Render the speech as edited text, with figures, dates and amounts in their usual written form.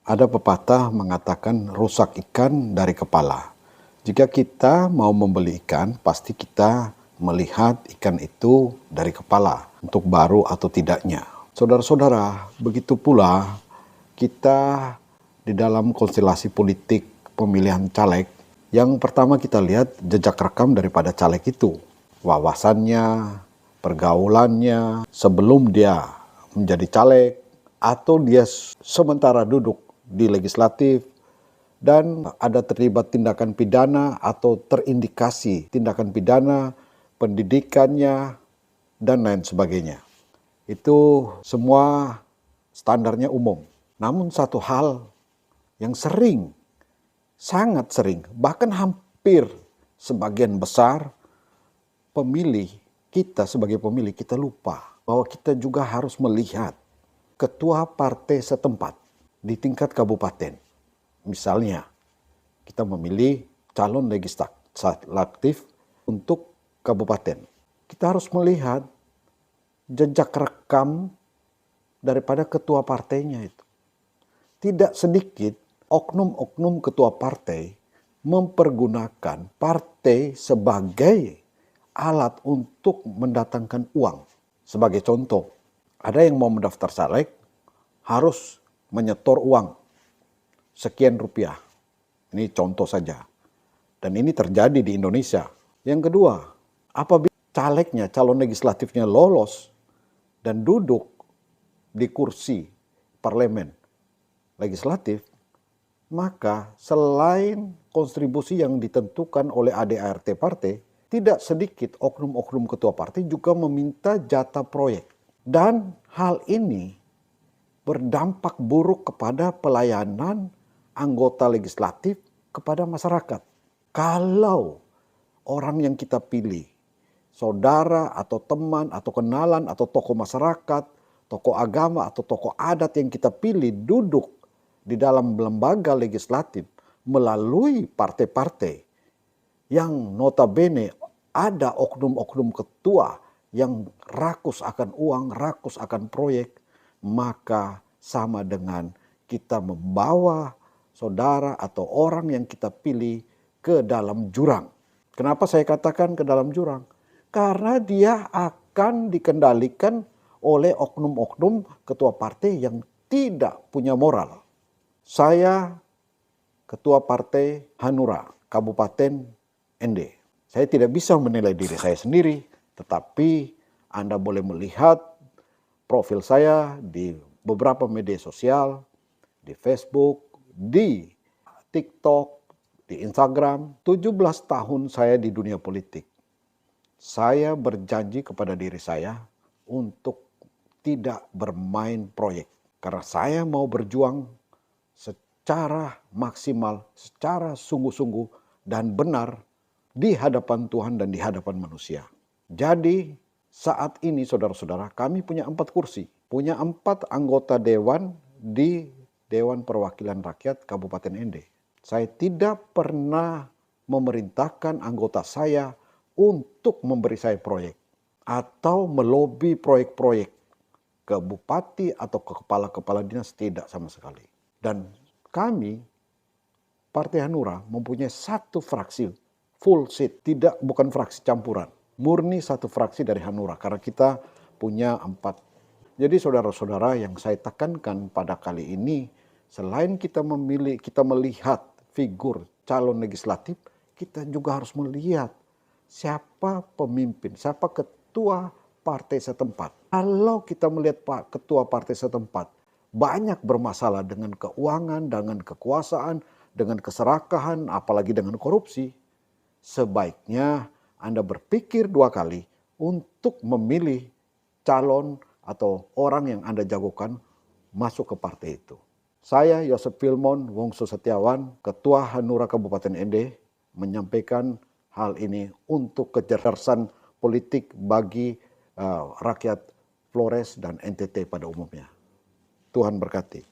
Ada pepatah mengatakan rusak ikan dari kepala. Jika kita mau membeli ikan, pasti kita melihat ikan itu dari kepala untuk baru atau tidaknya. Saudara-saudara, begitu pula kita di dalam konstelasi politik pemilihan caleg, yang pertama kita lihat jejak rekam daripada caleg itu. Wawasannya, pergaulannya, sebelum dia menjadi caleg, atau dia sementara duduk di legislatif, dan ada terlibat tindakan pidana atau terindikasi tindakan pidana, pendidikannya, dan lain sebagainya. Itu semua standarnya umum. Namun satu hal yang sering, sangat sering, bahkan hampir sebagian besar pemilih, kita sebagai pemilih, kita lupa bahwa kita juga harus melihat ketua partai setempat di tingkat kabupaten. Misalnya, kita memilih calon legislatif untuk kabupaten. Kita harus melihat jejak rekam daripada ketua partainya itu. Tidak sedikit oknum-oknum ketua partai mempergunakan partai sebagai alat untuk mendatangkan uang. Sebagai contoh, ada yang mau mendaftar caleg harus menyetor uang sekian rupiah. Ini contoh saja. Dan ini terjadi di Indonesia. Yang kedua, apabila calegnya, calon legislatifnya lolos dan duduk di kursi parlemen legislatif, maka selain kontribusi yang ditentukan oleh ADART partai, tidak sedikit oknum-oknum ketua partai juga meminta jatah proyek. Dan hal ini berdampak buruk kepada pelayanan anggota legislatif kepada masyarakat. Kalau orang yang kita pilih, saudara atau teman atau kenalan atau tokoh masyarakat, tokoh agama atau tokoh adat yang kita pilih duduk di dalam lembaga legislatif melalui partai-partai yang notabene ada oknum-oknum ketua yang rakus akan uang, rakus akan proyek, maka sama dengan kita membawa saudara atau orang yang kita pilih ke dalam jurang. Kenapa saya katakan ke dalam jurang? Karena dia akan dikendalikan oleh oknum-oknum ketua partai yang tidak punya moral. Saya ketua partai Hanura, Kabupaten ND. Saya tidak bisa menilai diri saya sendiri, tetapi Anda boleh melihat profil saya di beberapa media sosial, di Facebook, di TikTok, di Instagram. 17 tahun saya di dunia politik. Saya berjanji kepada diri saya untuk tidak bermain proyek. Karena saya mau berjuang secara maksimal, secara sungguh-sungguh dan benar di hadapan Tuhan dan di hadapan manusia. Jadi saat ini saudara-saudara, kami punya 4 kursi. Punya 4 anggota dewan di Dewan Perwakilan Rakyat Kabupaten ND. Saya tidak pernah memerintahkan anggota saya untuk memberi saya proyek atau melobi proyek-proyek ke bupati atau ke kepala-kepala dinas, tidak sama sekali. Dan kami, Partai Hanura, mempunyai 1 fraksi full seat, bukan fraksi campuran. Murni 1 fraksi dari Hanura, karena kita punya 4. Jadi saudara-saudara, yang saya tekankan pada kali ini, selain kita melihat figur calon legislatif, kita juga harus melihat siapa pemimpin, siapa ketua partai setempat. Kalau kita melihat Pak ketua partai setempat banyak bermasalah dengan keuangan, dengan kekuasaan, dengan keserakahan, apalagi dengan korupsi, sebaiknya Anda berpikir 2 kali untuk memilih calon atau orang yang Anda jagokan masuk ke partai itu. Saya Yosef Filmon Wongso Setiawan, Ketua Hanura Kabupaten ND, menyampaikan hal ini untuk kecerdasan politik bagi rakyat Flores dan NTT pada umumnya. Tuhan berkati.